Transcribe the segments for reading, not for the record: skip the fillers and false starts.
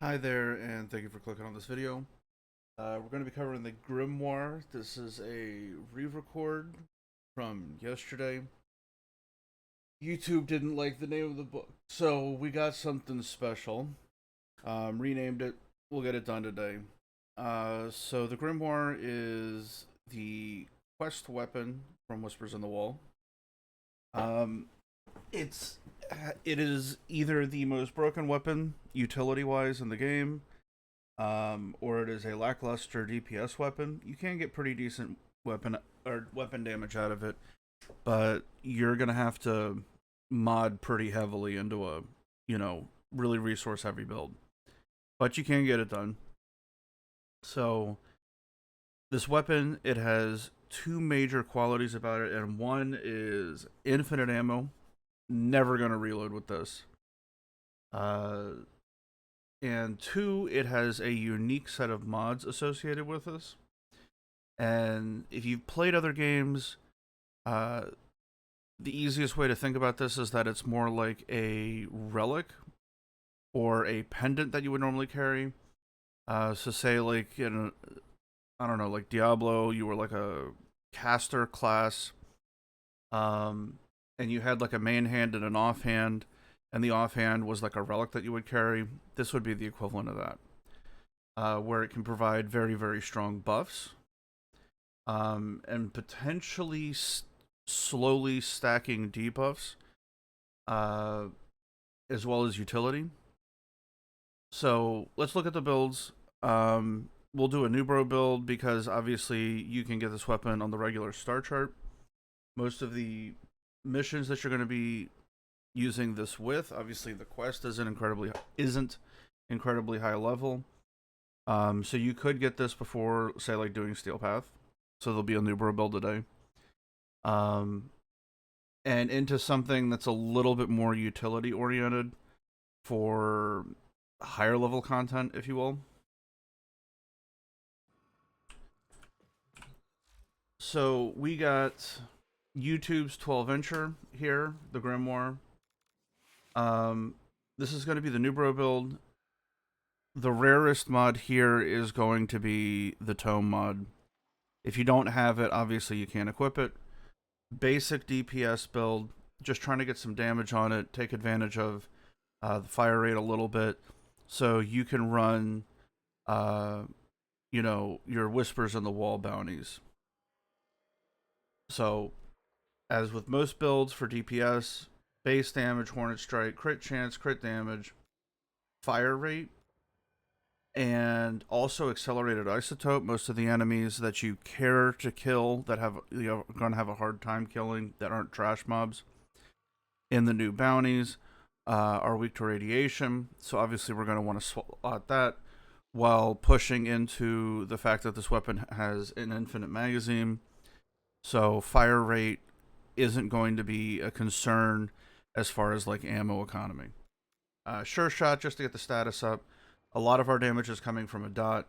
Hi there, and thank you for clicking on this video. We're going to be covering the Grimoire. This is a re-record from yesterday. YouTube didn't like the name of the book, so we got something special. Renamed it. We'll get it done today. So the Grimoire is the quest weapon from Whispers in the Wall. Um, it's it is either the most broken weapon utility-wise in the game, or it is a lackluster DPS weapon. You can get pretty decent weapon damage out of it, but you're gonna have to mod pretty heavily into a really resource heavy build. But you can get it done. So this weapon, it has two major qualities about it, and one is infinite ammo. Never gonna reload with this. Uh, and two, it has a unique set of mods associated with this. And if you've played other games, uh, the easiest way to think about this is that it's more like a relic or a pendant that you would normally carry. So say like in I don't know, like Diablo, you were like a caster class, and you had like a main hand and an offhand, and the offhand was like a relic that you would carry. This would be the equivalent of that, where it can provide very, very strong buffs, and potentially slowly stacking debuffs, uh, as well as utility. So let's look at the builds. We'll do a new bro build because obviously you can get this weapon on the regular star chart. Most of the missions that you're going to be using this with, obviously the quest isn't incredibly high level. So you could get this before, say, like doing Steel Path. So there'll be a new bro build today. And into something that's a little bit more utility oriented for higher level content, if you will. So we got YouTube's 12-incher here, the Grimoire. This is going to be the new bro build. The rarest mod here is going to be the Tome mod. If you don't have it, obviously you can't equip it. Basic DPS build, just trying to get some damage on it, take advantage of the fire rate a little bit, so you can run, uh, your Whispers in the Wall bounties. So, as with most builds for DPS, base damage, Hornet Strike, crit chance, crit damage, fire rate, and also accelerated isotope. Most of the enemies that you care to kill that have are going to have a hard time killing that aren't trash mobs in the new bounties are weak to radiation. So obviously we're going to want to slot that while pushing into the fact that this weapon has an infinite magazine. So fire rate isn't going to be a concern as far as like ammo economy. Sure shot just to get the status up. A lot of our damage is coming from a dot,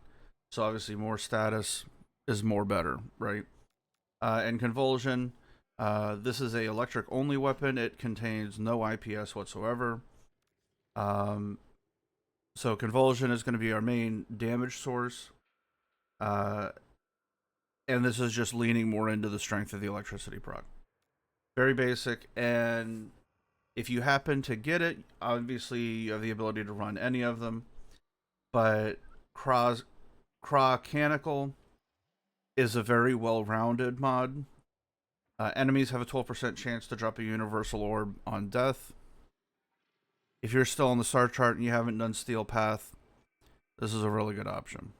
so obviously more status is more better, right? And convulsion, this is a electric only weapon. It contains no IPS whatsoever. Um, so convulsion is going to be our main damage source, uh, and this is just leaning more into the strength of the electricity proc. Very basic, and if you happen to get it, obviously you have the ability to run any of them. But Crawcanical is a very well-rounded mod. Enemies have a 12% chance to drop a universal orb on death. If you're still on the star chart and you haven't done Steel Path, this is a really good option.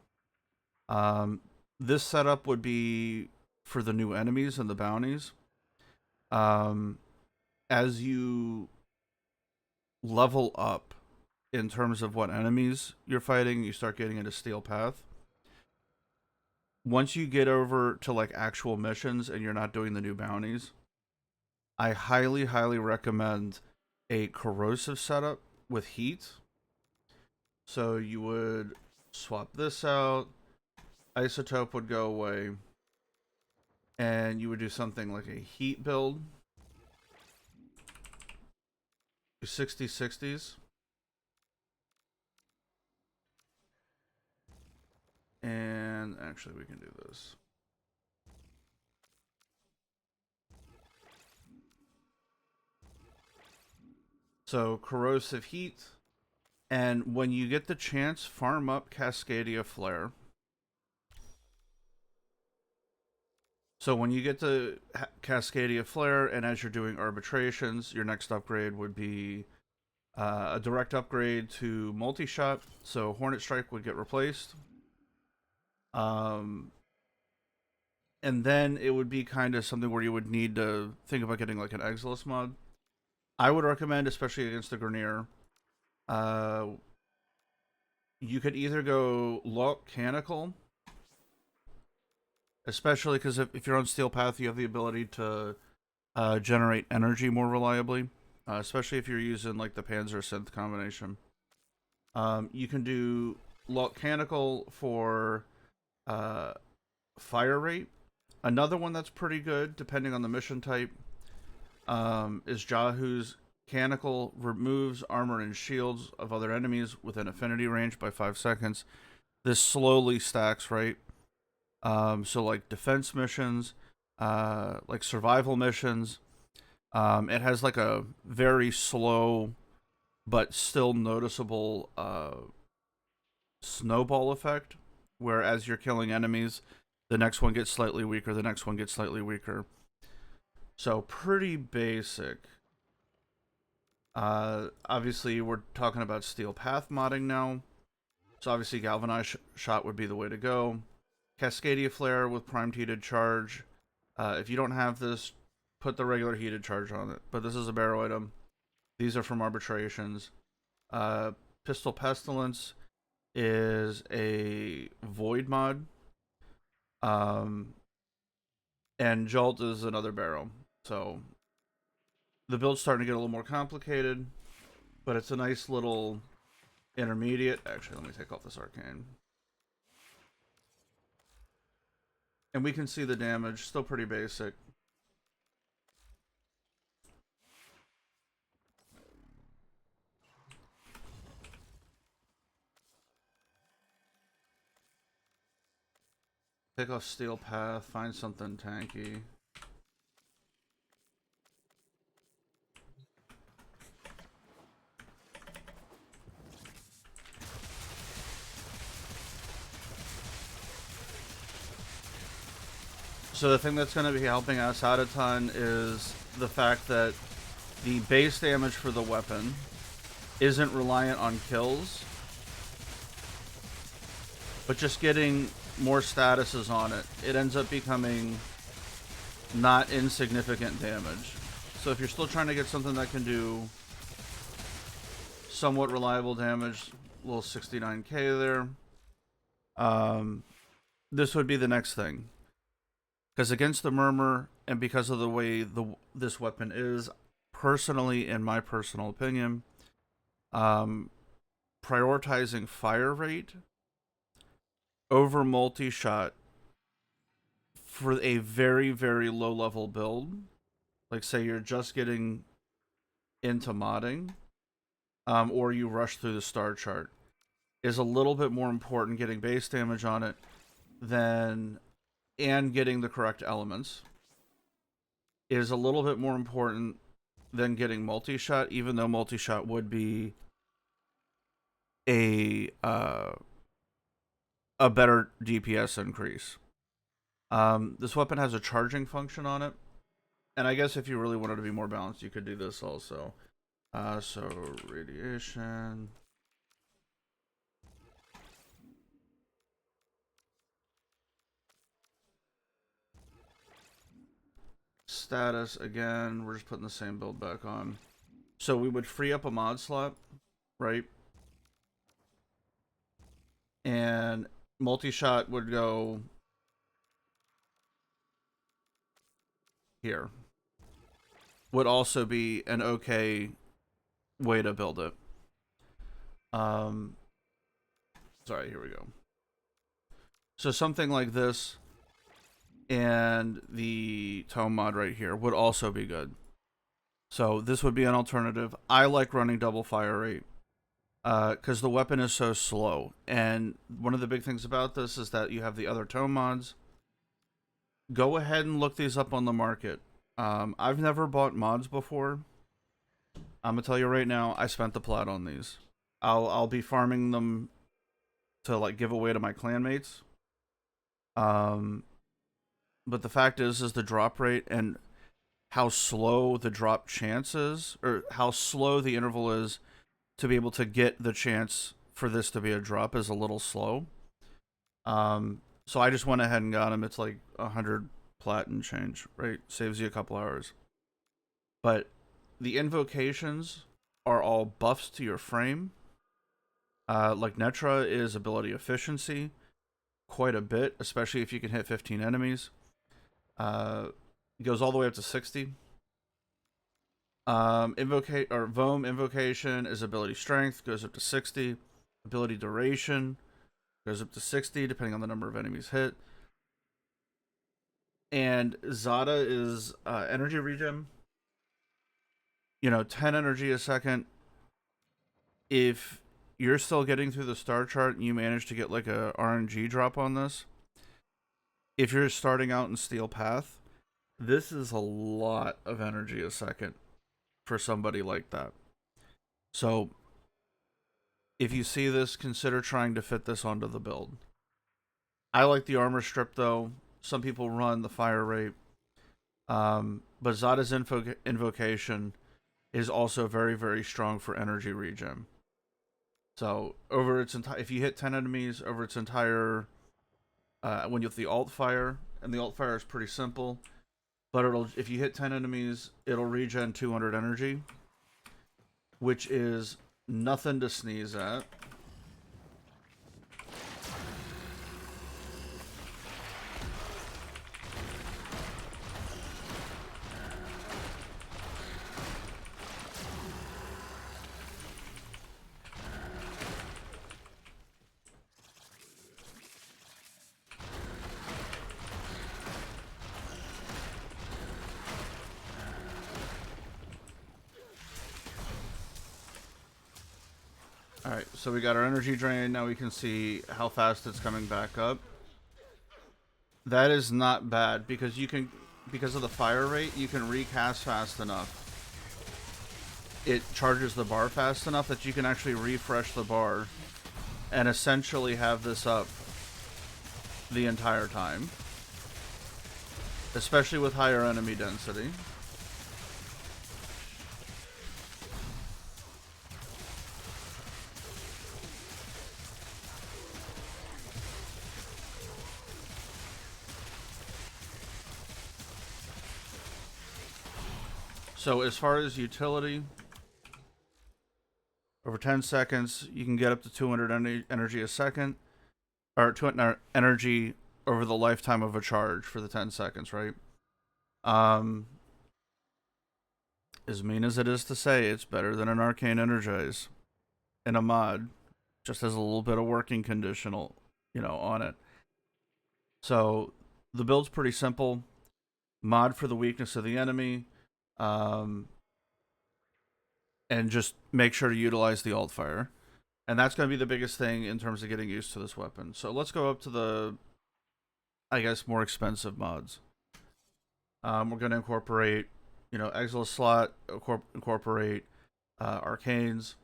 This setup would be for the new enemies and the bounties. As you level up in terms of what enemies you're fighting, you start getting into Steel Path. Once you get over to like actual missions and you're not doing the new bounties, I highly, highly recommend a corrosive setup with heat. So you would swap this out, isotope would go away, and you would do something like a heat build. 60/60s. Actually, we can do this. So, corrosive heat. And when you get the chance, farm up Cascadia Flare. So when you get to Cascadia Flare, and as you're doing arbitrations, your next upgrade would be a direct upgrade to multi-shot. So Hornet Strike would get replaced. And then it would be kind of something where you would need to think about getting like an Exilus mod. I would recommend, especially against the Grimoire, you could either go Volcanical, especially because if you're on Steel Path, you have the ability to generate energy more reliably, especially if you're using like the Panzer Synth combination. You can do Volcanical for fire rate. Another one that's pretty good, depending on the mission type, is Jahu's Canical removes armor and shields of other enemies within affinity range by 5 seconds. This slowly stacks, right? So like defense missions, like survival missions. It has like a very slow but still noticeable snowball effect, where as you're killing enemies, the next one gets slightly weaker, the next one gets slightly weaker. So pretty basic. Obviously, we're talking about Steel Path modding now. So obviously, Galvanized Shot would be the way to go. Cascadia Flare with Primed Heated Charge. If you don't have this, put the regular Heated Charge on it. But this is a barrel item. These are from arbitrations. Pistol Pestilence is a Void mod. And Jolt is another barrel. So the build's starting to get a little more complicated, but it's a nice little intermediate. Actually, let me take off this arcane. And we can see the damage, still pretty basic. Take off Steel Path, find something tanky. So the thing that's going to be helping us out a ton is the fact that the base damage for the weapon isn't reliant on kills, but just getting more statuses on it. It ends up becoming not insignificant damage. So if you're still trying to get something that can do somewhat reliable damage, a little 69k there, this would be the next thing. Because against the Murmur, and because of the way this weapon is, personally, in my personal opinion, prioritizing fire rate over multi-shot for a very, very low-level build, like say you're just getting into modding, or you rush through the star chart, is a little bit more important getting base damage on it than... and getting the correct elements is a little bit more important than getting multi-shot, even though multi-shot would be a better DPS increase. This weapon has a charging function on it, and I guess if you really wanted to be more balanced, you could do this also. So radiation... status, again, we're just putting the same build back on. So we would free up a mod slot, right? And multi-shot would go here. Would also be an okay way to build it. Sorry, here we go. So something like this and the tome mod right here would also be good. So this would be an alternative. I like running double fire rate. because the weapon is so slow. And one of the big things about this is that you have the other tome mods. Go ahead and look these up on the market. I've never bought mods before. I'm gonna tell you right now, I spent the plat on these. I'll be farming them to like give away to my clanmates. But the fact is the drop rate and how slow the drop chance is, or how slow the interval is to be able to get the chance for this to be a drop is a little slow. So I just went ahead and got them. It's like 100 plat and change, right? Saves you a couple hours. But the invocations are all buffs to your frame. Like Netra is ability efficiency, quite a bit, especially if you can hit 15 enemies. It goes all the way up to 60. Vom invocation is ability strength, goes up to 60. Ability duration goes up to 60, depending on the number of enemies hit. And Zada is energy regen. 10 energy a second. If you're still getting through the star chart and you manage to get like a RNG drop on this, if you're starting out in Steel Path, this is a lot of energy a second for somebody like that. So if you see this, consider trying to fit this onto the build. I like the armor strip though. Some people run the fire rate. But Zada's invocation is also very, very strong for energy regen. So over its if you hit 10 enemies over its entire, when you have the alt fire, and the alt fire is pretty simple, but if you hit 10 enemies, it'll regen 200 energy, which is nothing to sneeze at. Alright, so we got our energy drain. Now we can see how fast it's coming back up. That is not bad because because of the fire rate, you can recast fast enough. It charges the bar fast enough that you can actually refresh the bar and essentially have this up the entire time. Especially with higher enemy density. So as far as utility, over 10 seconds, you can get up to 200 energy a second, or 200 energy over the lifetime of a charge for the 10 seconds, right? As mean as it is to say, it's better than an Arcane Energize in a mod. Just has a little bit of working conditional, on it. So the build's pretty simple. Mod for the weakness of the enemy. And just make sure to utilize the alt fire. And that's going to be the biggest thing in terms of getting used to this weapon. So let's go up to the, I guess, more expensive mods. We're going to incorporate, Exilus slot, incorporate Arcanes.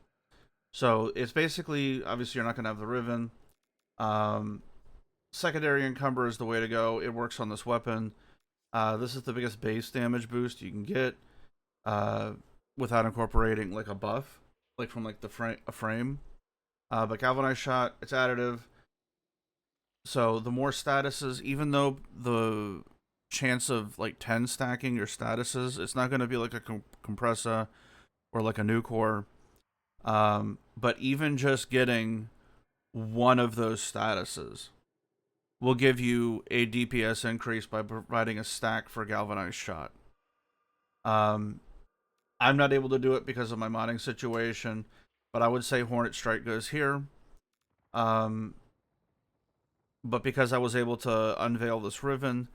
So it's basically, obviously you're not going to have the Riven. Secondary Encumber is the way to go. It works on this weapon. This is the biggest base damage boost you can get without incorporating like a buff, like from like a frame. But Galvanized Shot, it's additive. So the more statuses, even though the chance of like 10 stacking your statuses, it's not going to be like a compressor or like a new core. But even just getting one of those statuses will give you a DPS increase by providing a stack for Galvanized Shot. I'm not able to do it because of my modding situation, but I would say Hornet Strike goes here. But because I was able to unveil this Riven,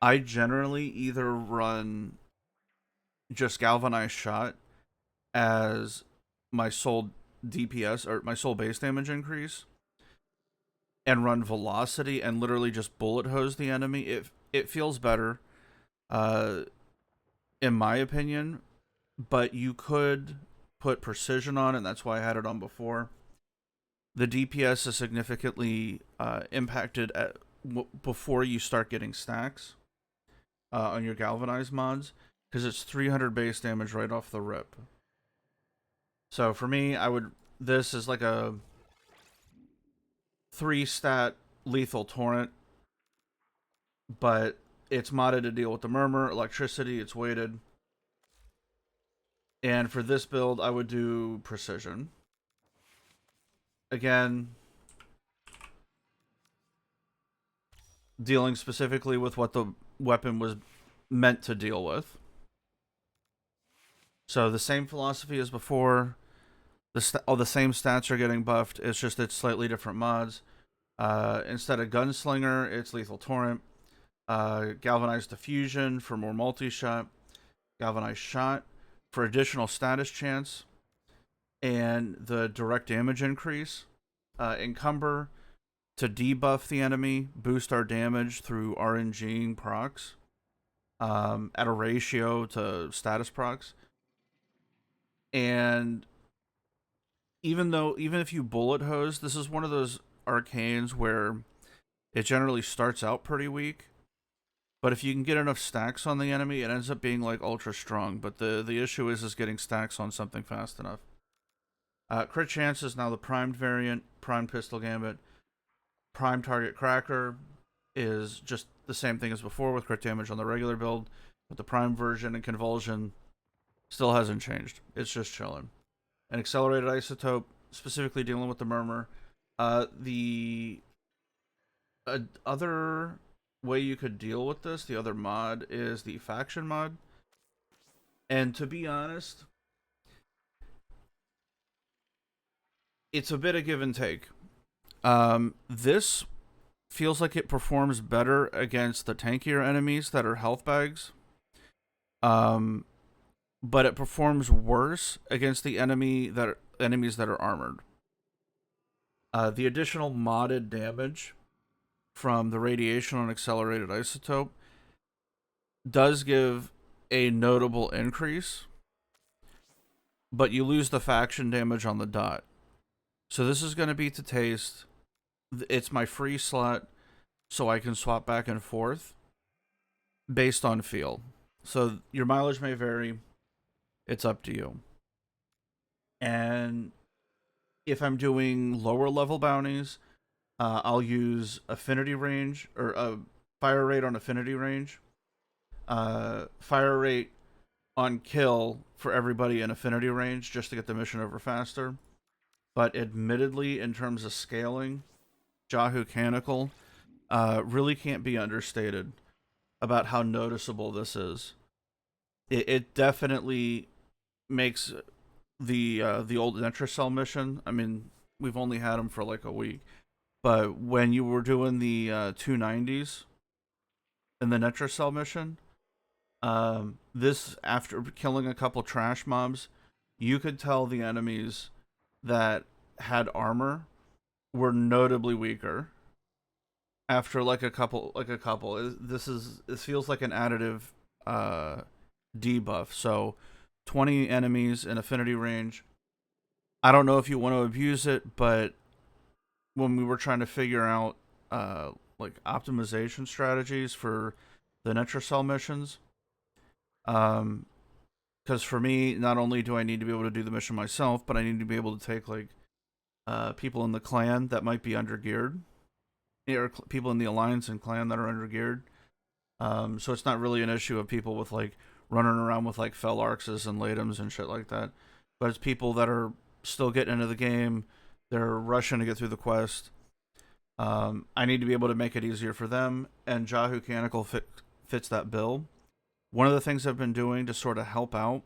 I generally either run just Galvanized Shot as my sole DPS or my soul base damage increase and run velocity and literally just bullet hose the enemy, it feels better, uh, in my opinion. But you could put precision on it, and that's why I had it on before. The DPS is significantly impacted before you start getting stacks on your galvanized mods, because it's 300 base damage right off the rip. So for me, this is like a 3-stat lethal torrent, but it's modded to deal with the murmur, electricity, it's weighted. And for this build, I would do precision. Again, dealing specifically with what the weapon was meant to deal with. So the same philosophy as before. All the same stats are getting buffed. It's just it's slightly different mods. Instead of Gunslinger, it's Lethal Torrent. Galvanized Diffusion for more multi-shot. Galvanized Shot for additional status chance. And the direct damage increase. Encumber to debuff the enemy, boost our damage through RNGing procs at a ratio to status procs. And even if you bullet hose, this is one of those arcanes where it generally starts out pretty weak, but if you can get enough stacks on the enemy, it ends up being like ultra strong. But the issue is getting stacks on something fast enough. Crit chance is now the primed variant, primed pistol gambit. Prime target cracker is just the same thing as before with crit damage on the regular build, but the prime version, and convulsion still hasn't changed. It's just chilling. An accelerated isotope, specifically dealing with the murmur. The other way you could deal with this, the other mod, is the faction mod. And to be honest, it's a bit of give and take. This feels like it performs better against the tankier enemies that are health bags. But it performs worse against the enemies that are armored. The additional modded damage from the radiation on accelerated isotope does give a notable increase, but you lose the faction damage on the dot. So this is going to be to taste. It's my free slot, so I can swap back and forth based on feel. So your mileage may vary. It's up to you. And if I'm doing lower level bounties, I'll use affinity range, or fire rate on affinity range. Fire rate on kill for everybody in affinity range, just to get the mission over faster. But admittedly, in terms of scaling, Yahoo Canonical really can't be understated about how noticeable this is. It definitely makes the old Netracell mission. I mean, we've only had them for like a week, but when you were doing the 290s in the Netracell mission, this, after killing a couple trash mobs, you could tell the enemies that had armor were notably weaker after like a couple. This feels like an additive debuff. So 20 enemies in affinity range. I don't know if you want to abuse it, but when we were trying to figure out like optimization strategies for the Netracell missions, because for me, not only do I need to be able to do the mission myself, but I need to be able to take like people in the clan that might be undergeared, or people in the alliance and clan that are undergeared. So it's not really an issue of people with like running around with like fell arxes and latums and shit like that, but it's people that are still getting into the game. They're rushing to get through the quest. I need to be able to make it easier for them, and Yahoo Canonical fits that bill. One of the things I've been doing to sort of help out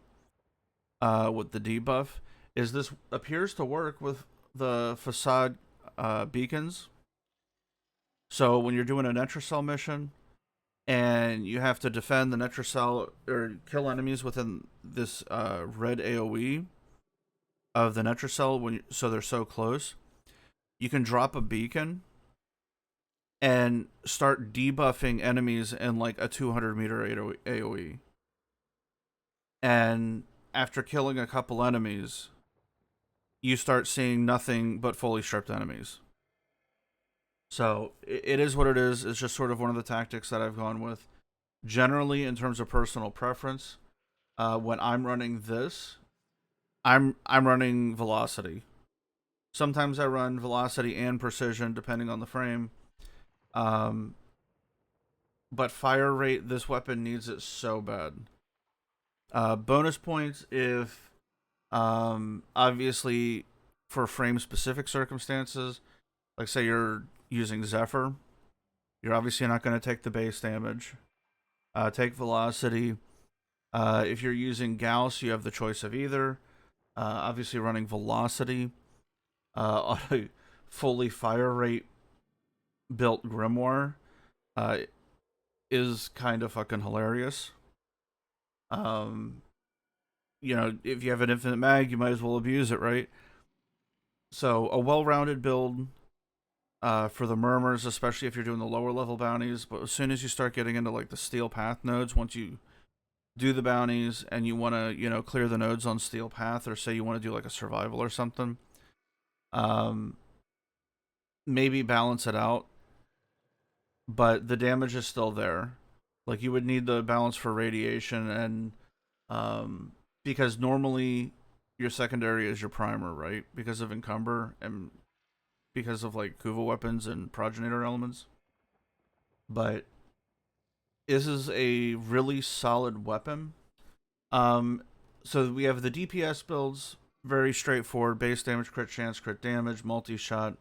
with the debuff is this appears to work with the facade beacons. So when you're doing a Netracell mission and you have to defend the Netracell or kill enemies within this red AoE, of the Netracell so they're so close, you can drop a beacon and start debuffing enemies in like a 200-meter AoE. And after killing a couple enemies, you start seeing nothing but fully stripped enemies. So it is what it is. It's just sort of one of the tactics that I've gone with. Generally, in terms of personal preference, when I'm running this, I'm running velocity. Sometimes I run velocity and precision depending on the frame. Um, but fire rate, this weapon needs it so bad. Bonus points if, obviously, for frame specific circumstances, like say you're using Zephyr, you're obviously not going to take the base damage. Take velocity. If you're using Gauss, you have the choice of either. Obviously, running velocity on a fully fire rate built Grimoire is kind of fucking hilarious. You know, if you have an infinite mag, you might as well abuse it, right? So a well-rounded build for the murmurs, especially if you're doing the lower level bounties. But as soon as you start getting into like the steel path nodes, once you do the bounties and you want to, you know, clear the nodes on steel path, or say you want to do like a survival or something, maybe balance it out. But the damage is still there. Like you would need the balance for radiation, and because normally your secondary is your primer, right? Because of encumber and because of like Kuva weapons and progenitor elements. But this is a really solid weapon. So we have the DPS builds, very straightforward: base damage, crit chance, crit damage, multi-shot.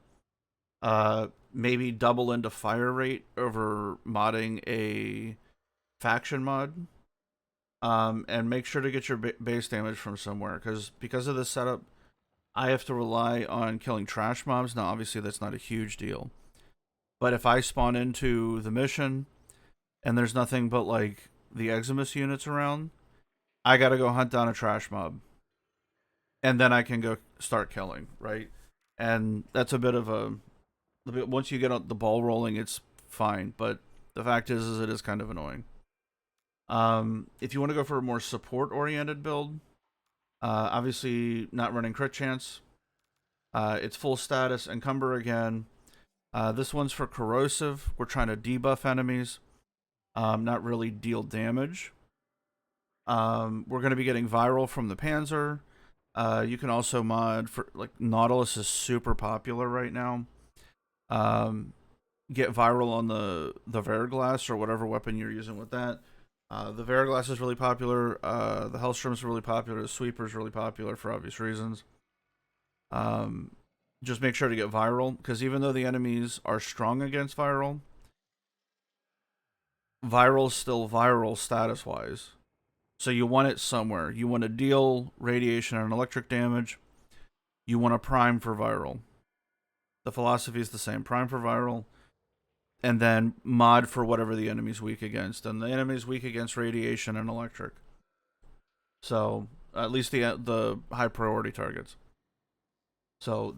Maybe double into fire rate over modding a faction mod. And make sure to get your base damage from somewhere, because of this setup, I have to rely on killing trash mobs. Now, obviously, that's not a huge deal, but if I spawn into the mission and there's nothing but like the Eximus units around, I gotta go hunt down a trash mob, and then I can go start killing, right? And that's a bit of a once you get the ball rolling, it's fine. But the fact is it is kind of annoying. If you want to go for a more support-oriented build, obviously not running crit chance. It's full status, encumber again. This one's for corrosive. We're trying to debuff enemies, not really deal damage. We're going to be getting viral from the Panzer. You can also mod for, like, Nautilus is super popular right now. Get viral on the Verglass or whatever weapon you're using with that. The Verglass is really popular. The Hellstorm is really popular. The Sweeper is really popular for obvious reasons. Just make sure to get viral, because even though the enemies are strong against viral, viral's still viral status-wise. So you want it somewhere. You want to deal radiation and electric damage. You want to prime for viral. The philosophy is the same. Prime for viral, and then mod for whatever the enemy's weak against. And the enemy's weak against radiation and electric. So, at least the high priority targets. So,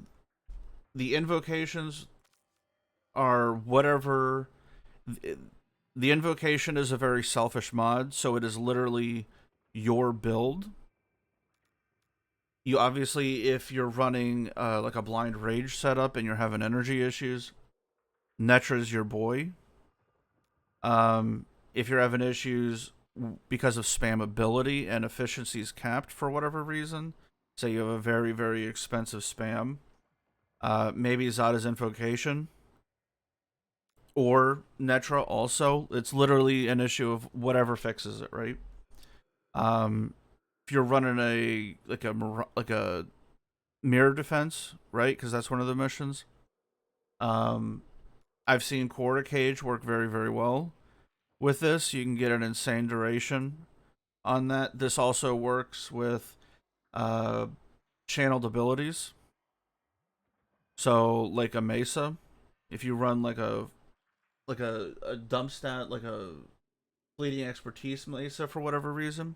the invocations are whatever. The invocation is a very selfish mod, so it is literally your build. You obviously, if you're running like a blind rage setup and you're having energy issues, Netra's your boy. If you're having issues because of spamability and efficiency is capped for whatever reason, say you have a very, very expensive spam, maybe Zada's Invocation or Netra also. It's literally an issue of whatever fixes it, right? If you're running a mirror defense, right? Because that's one of the missions. I've seen Quarter Cage work very, very well with this. You can get an insane duration on that. This also works with channeled abilities. So, like a Mesa, if you run like a dump stat, like a fleeting expertise Mesa for whatever reason,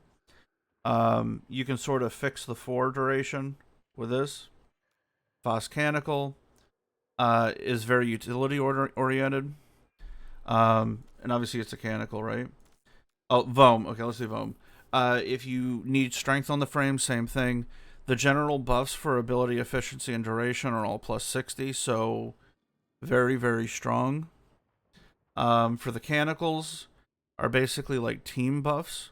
you can sort of fix the 4 duration with this. Canonical is very utility oriented. And obviously it's a canonical, right? Oh, Voam. Okay, let's do Voam. If you need strength on the frame, same thing. The general buffs for ability, efficiency, and duration are all plus 60, so very, very strong. For the canonicals are basically like team buffs.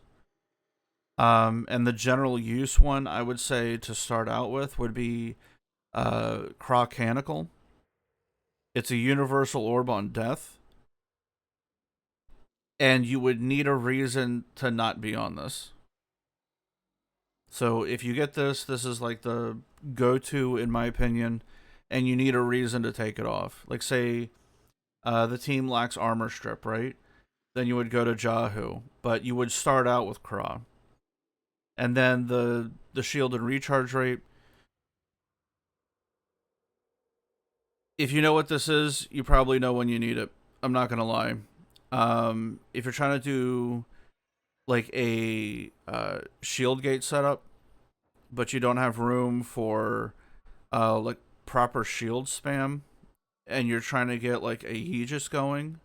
And the general use one I would say to start out with would be Canonical. It's a universal orb on death. And you would need a reason to not be on this. So if you get this, this is like the go-to in my opinion, and you need a reason to take it off. Like say the team lacks armor strip, right? Then you would go to Jahu, but you would start out with Kra. And then the shield and recharge rate. If you know what this is, you probably know when you need it. I'm not gonna lie. If you're trying to do like a shield gate setup, but you don't have room for like proper shield spam, and you're trying to get like a Aegis going,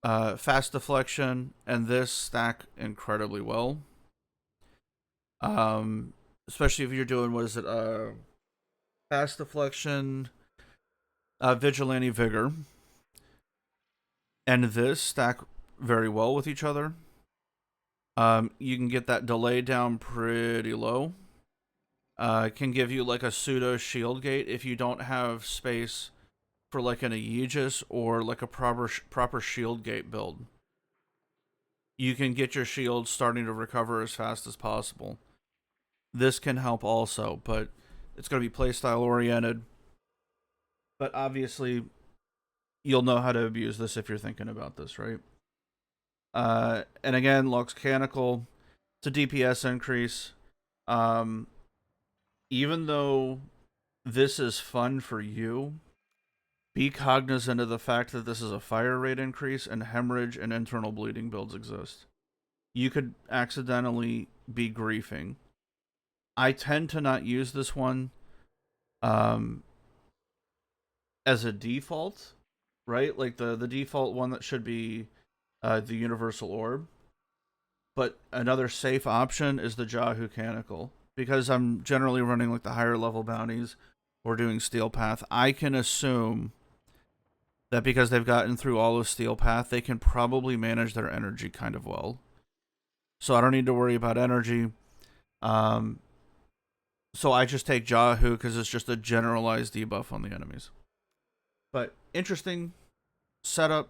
fast deflection and this stack incredibly well. Especially if you're doing, what is it, fast deflection, vigilante vigor, and this stack very well with each other. You can get that delay down pretty low. Can give you like a pseudo shield gate if you don't have space for like an Aegis or like a proper shield gate build. You can get your shield starting to recover as fast as possible. This can help also, but it's going to be playstyle oriented. But obviously, you'll know how to abuse this if you're thinking about this, right? And again, Lux Canonical, it's a DPS increase. Even though this is fun for you, be cognizant of the fact that this is a fire rate increase and hemorrhage and internal bleeding builds exist. You could accidentally be griefing. I tend to not use this one as a default, right? Like the default one that should be the universal orb. But another safe option is the Jahu Canonical. Because I'm generally running like the higher level bounties or doing Steel Path, I can assume that because they've gotten through all of Steel Path, they can probably manage their energy kind of well. So I don't need to worry about energy. So I just take Jahu because it's just a generalized debuff on the enemies. But interesting setup.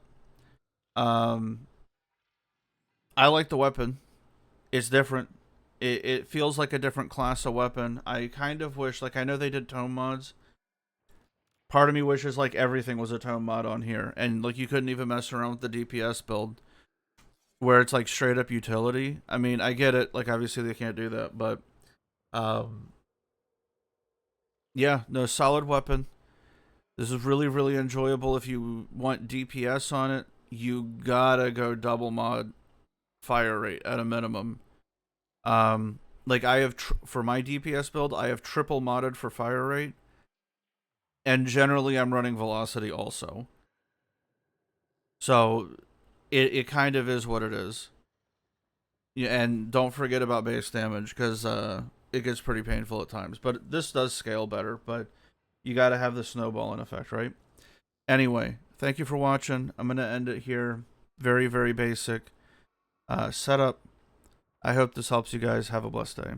I like the weapon. It's different. It feels like a different class of weapon. I kind of wish, like, I know they did tome mods. Part of me wishes like everything was a tome mod on here, and like you couldn't even mess around with the DPS build, where it's like straight up utility. I mean, I get it. Like obviously they can't do that, but yeah, no, solid weapon. This is really, really enjoyable. If you want DPS on it, you gotta go double mod fire rate at a minimum. Like I have for my DPS build, I have triple modded for fire rate, and generally I'm running velocity also. So it kind of is what it is. Yeah, and don't forget about base damage because it gets pretty painful at times. But this does scale better. But you got to have the snowballing effect, right? Anyway, thank you for watching. I'm gonna end it here. Very, very basic setup. I hope this helps you guys. Have a blessed day.